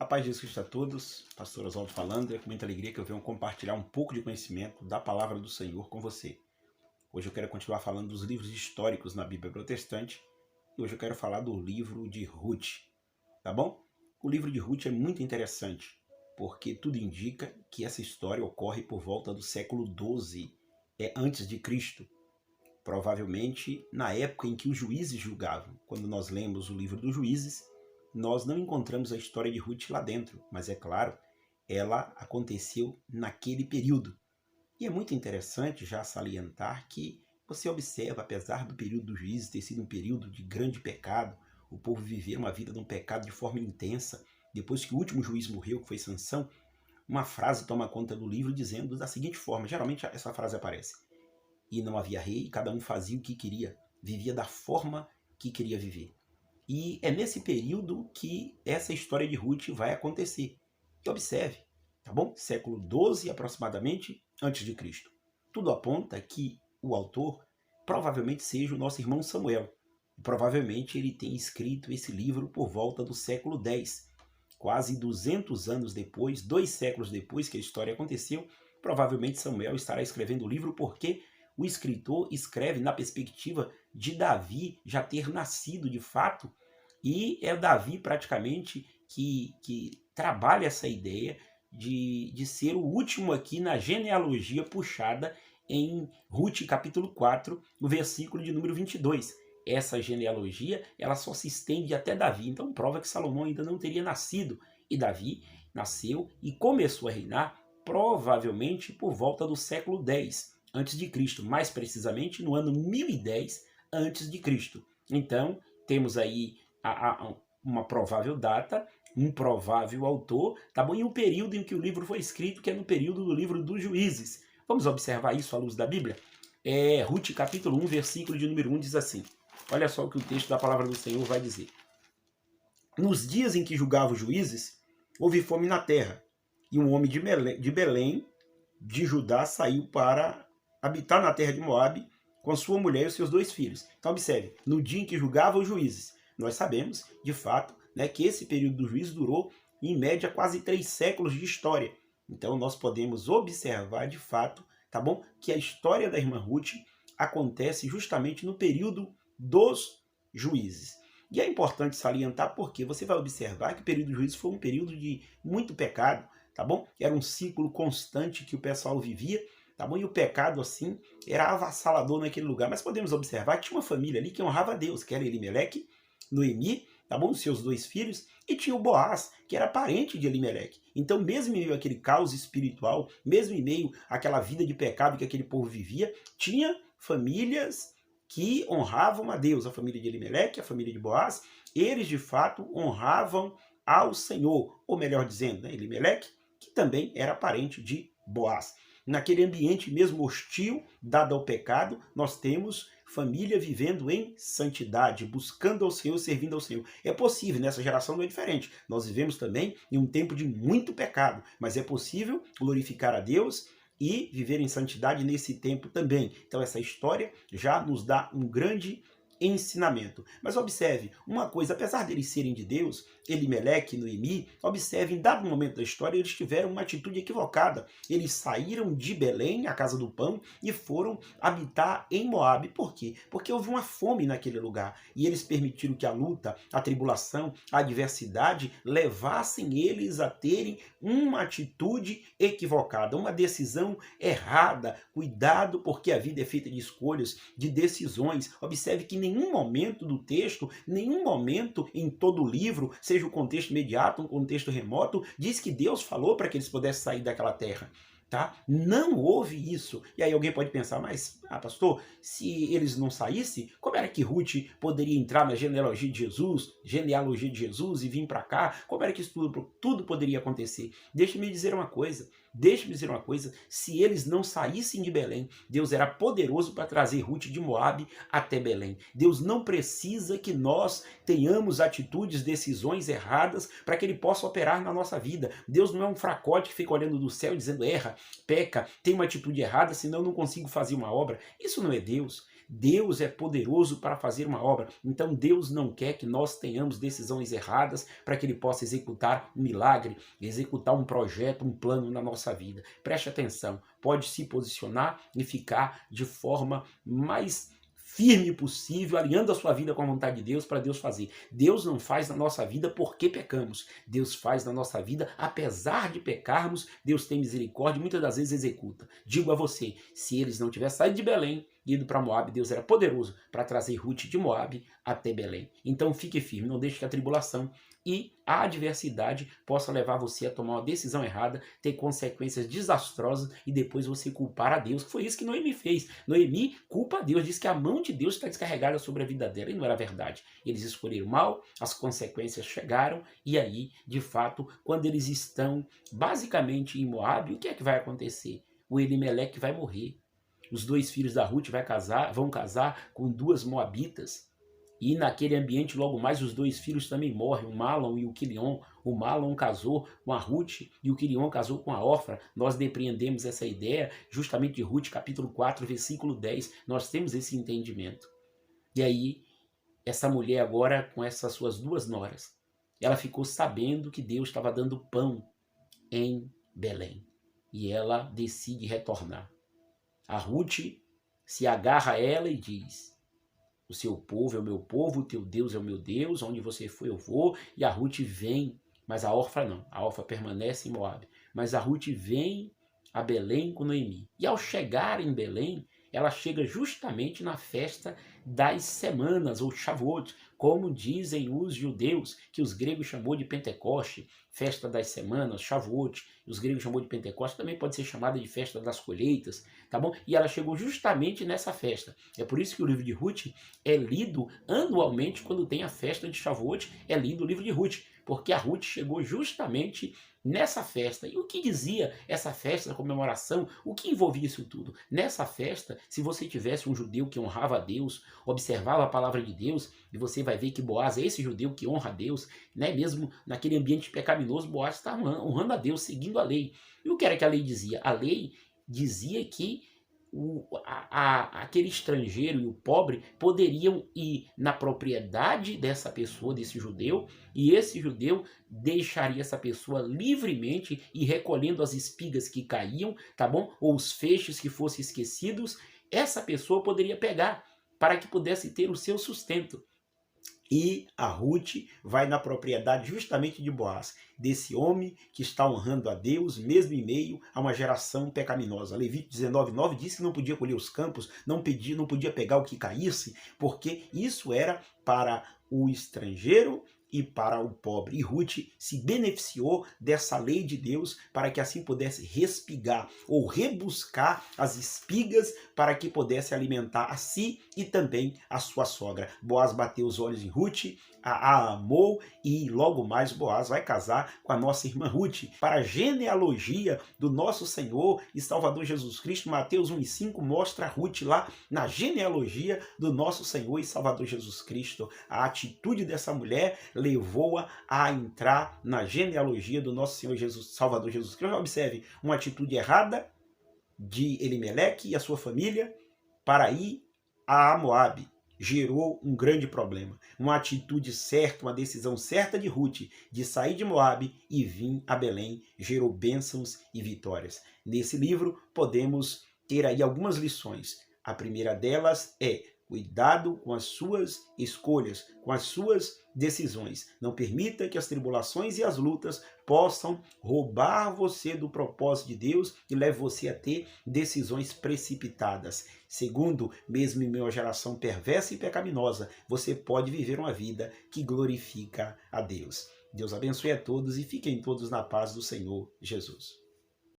A paz de Jesus Cristo a todos, pastor Oswaldo falando, é com muita alegria que eu venho compartilhar um pouco de conhecimento da palavra do Senhor com você. Hoje eu quero continuar falando dos livros históricos na Bíblia Protestante e hoje eu quero falar do livro de Ruth, tá bom? O livro de Ruth é muito interessante, porque tudo indica que essa história ocorre por volta do século XII, antes de Cristo, provavelmente na época em que os juízes julgavam. Quando nós lemos o livro dos juízes, nós não encontramos a história de Ruth lá dentro, mas é claro, ela aconteceu naquele período. E é muito interessante já salientar que você observa, apesar do período dos juízes ter sido um período de grande pecado, o povo viveu uma vida de um pecado de forma intensa. Depois que o último juiz morreu, que foi Sansão, uma frase toma conta do livro dizendo da seguinte forma, geralmente essa frase aparece: e não havia rei, cada um fazia o que queria, vivia da forma que queria viver. E é nesse período que essa história de Ruth vai acontecer. E observe, tá bom? Século XII aproximadamente antes de Cristo. Tudo aponta que o autor provavelmente seja o nosso irmão Samuel. E provavelmente ele tenha escrito esse livro por volta do século X. Quase 200 anos depois, 2 séculos depois que a história aconteceu, provavelmente Samuel estará escrevendo o livro porque o escritor escreve na perspectiva de Davi já ter nascido de fato, e é Davi praticamente que trabalha essa ideia de ser o último aqui na genealogia puxada em Ruth capítulo 4, no versículo de número 22. Essa genealogia ela só se estende até Davi, então prova que Salomão ainda não teria nascido, e Davi nasceu e começou a reinar provavelmente por volta do século X antes de Cristo, mais precisamente no ano 1010 antes de Cristo. Então, temos aí uma provável data, um provável autor, tá bom? E um período em que o livro foi escrito, que é no período do livro dos juízes. Vamos observar isso à luz da Bíblia? Ruth capítulo 1, versículo de número 1 diz assim. Olha só o que o texto da palavra do Senhor vai dizer. Nos dias em que julgava os juízes, houve fome na terra, e um homem de Belém, de Judá, saiu para habitar na terra de Moabe com sua mulher e os seus 2 filhos. Então observe, no dia em que julgava os juízes, nós sabemos, de fato, né, que esse período do juízo durou, em média, quase 3 séculos de história. Então nós podemos observar, de fato, tá bom, que a história da irmã Ruth acontece justamente no período dos juízes. E é importante salientar porque você vai observar que o período dos juízes foi um período de muito pecado, tá bom? Era um ciclo constante que o pessoal vivia, tá bom? E o pecado, assim, era avassalador naquele lugar. Mas podemos observar que tinha uma família ali que honrava a Deus, que era Elimeleque, Noemi, tá bom? Os seus 2 filhos, e tinha o Boaz, que era parente de Elimeleque. Então, mesmo em meio àquele caos espiritual, mesmo em meio àquela vida de pecado que aquele povo vivia, tinha famílias que honravam a Deus, a família de Elimeleque, a família de Boaz, eles de fato honravam ao Senhor, ou melhor dizendo, né, Elimeleque, que também era parente de Boaz. Naquele ambiente mesmo hostil, dado ao pecado, nós temos família vivendo em santidade, buscando ao Senhor, servindo ao Senhor. É possível, nessa geração não é diferente. Nós vivemos também em um tempo de muito pecado, mas é possível glorificar a Deus e viver em santidade nesse tempo também. Então essa história já nos dá um grande ensinamento. Mas observe, uma coisa, apesar deles serem de Deus, Elimeleque e Noemi, observe, em dado momento da história, eles tiveram uma atitude equivocada. Eles saíram de Belém, a casa do pão, e foram habitar em Moabe. Por quê? Porque houve uma fome naquele lugar. E eles permitiram que a luta, a tribulação, a adversidade levassem eles a terem uma atitude equivocada, uma decisão errada. Cuidado, porque a vida é feita de escolhas, de decisões. Observe que em nenhum momento do texto, nenhum momento em todo o livro, seja o contexto imediato, um contexto remoto, diz que Deus falou para que eles pudessem sair daquela terra. Tá? Não houve isso. E aí alguém pode pensar, mas, pastor, se eles não saíssem, como era que Ruth poderia entrar na genealogia de Jesus e vir para cá? Como era que isso tudo poderia acontecer? Deixe-me dizer uma coisa, se eles não saíssem de Belém, Deus era poderoso para trazer Ruth de Moabe até Belém. Deus não precisa que nós tenhamos atitudes, decisões erradas para que Ele possa operar na nossa vida. Deus não é um fracote que fica olhando do céu e dizendo, erra, peca, tem uma atitude errada, senão eu não consigo fazer uma obra. Isso não é Deus. Deus é poderoso para fazer uma obra. Então Deus não quer que nós tenhamos decisões erradas para que Ele possa executar um milagre, executar um projeto, um plano na nossa vida. Preste atenção, pode se posicionar e ficar de forma mais firme possível, alinhando a sua vida com a vontade de Deus para Deus fazer. Deus não faz na nossa vida porque pecamos. Deus faz na nossa vida, apesar de pecarmos, Deus tem misericórdia e muitas das vezes executa. Digo a você, se eles não tivessem saído de Belém e ido para Moabe, Deus era poderoso para trazer Ruth de Moabe até Belém. Então fique firme, não deixe que a tribulação e a adversidade possa levar você a tomar uma decisão errada, ter consequências desastrosas e depois você culpar a Deus. Foi isso que Noemi fez. Noemi culpa a Deus, diz que a mão de Deus está descarregada sobre a vida dela e não era verdade. Eles escolheram mal, as consequências chegaram e aí, de fato, quando eles estão basicamente em Moabe, o que é que vai acontecer? O Elimeleque vai morrer. Os 2 filhos da Ruth vão casar com 2 moabitas. E naquele ambiente, logo mais, os 2 filhos também morrem, o Malom e o Quilion. O Malom casou com a Ruth e o Quilion casou com a Orfa. Nós depreendemos essa ideia justamente de Ruth, capítulo 4, versículo 10. Nós temos esse entendimento. E aí, essa mulher agora, com essas suas 2 noras, ela ficou sabendo que Deus estava dando pão em Belém. E ela decide retornar. A Ruth se agarra a ela e diz: o seu povo é o meu povo, o teu Deus é o meu Deus, onde você for eu vou. E a Ruth vem, mas a Orfa não. A Orfa permanece em Moabe. Mas a Ruth vem a Belém com Noemi. E ao chegar em Belém, ela chega justamente na festa das semanas, ou Shavuot, como dizem os judeus, que os gregos chamou de Pentecoste, festa das semanas, Shavuot, os gregos chamou de Pentecoste, também pode ser chamada de festa das colheitas, tá bom? E ela chegou justamente nessa festa. É por isso que o livro de Ruth é lido anualmente quando tem a festa de Shavuot, é lido o livro de Ruth, porque a Ruth chegou justamente nessa festa. E o que dizia essa festa, a comemoração? O que envolvia isso tudo? Nessa festa, se você tivesse um judeu que honrava a Deus, observava a palavra de Deus, e você vai ver que Boaz é esse judeu que honra a Deus, né? Mesmo naquele ambiente pecaminoso, Boaz está honrando a Deus, seguindo a lei. E o que era que a lei dizia? A lei dizia que aquele estrangeiro e o pobre poderiam ir na propriedade dessa pessoa, desse judeu, e esse judeu deixaria essa pessoa livremente ir recolhendo as espigas que caíam, tá bom? Ou os feixes que fossem esquecidos, essa pessoa poderia pegar para que pudesse ter o seu sustento. E a Ruth vai na propriedade justamente de Boaz, desse homem que está honrando a Deus, mesmo em meio a uma geração pecaminosa. Levítico 19:9 diz que não podia colher os campos, não podia pegar o que caísse, porque isso era para o estrangeiro e para o pobre. E Ruth se beneficiou dessa lei de Deus para que assim pudesse respigar ou rebuscar as espigas para que pudesse alimentar a si e também a sua sogra. Boaz bateu os olhos em Ruth, a amou e logo mais Boaz vai casar com a nossa irmã Ruth. Para a genealogia do nosso Senhor e Salvador Jesus Cristo, Mateus 1:5 mostra Ruth lá na genealogia do nosso Senhor e Salvador Jesus Cristo. A atitude dessa mulher levou-a a entrar na genealogia do nosso Senhor Jesus, Salvador Jesus Cristo. Observe, uma atitude errada de Elimeleque e a sua família para ir a Moabe gerou um grande problema. Uma atitude certa, uma decisão certa de Ruth de sair de Moabe e vir a Belém gerou bênçãos e vitórias. Nesse livro podemos ter aí algumas lições. A primeira delas é: cuidado com as suas escolhas, com as suas decisões. Não permita que as tribulações e as lutas possam roubar você do propósito de Deus e leve você a ter decisões precipitadas. Segundo, mesmo em meio a geração perversa e pecaminosa, você pode viver uma vida que glorifica a Deus. Deus abençoe a todos e fiquem todos na paz do Senhor Jesus.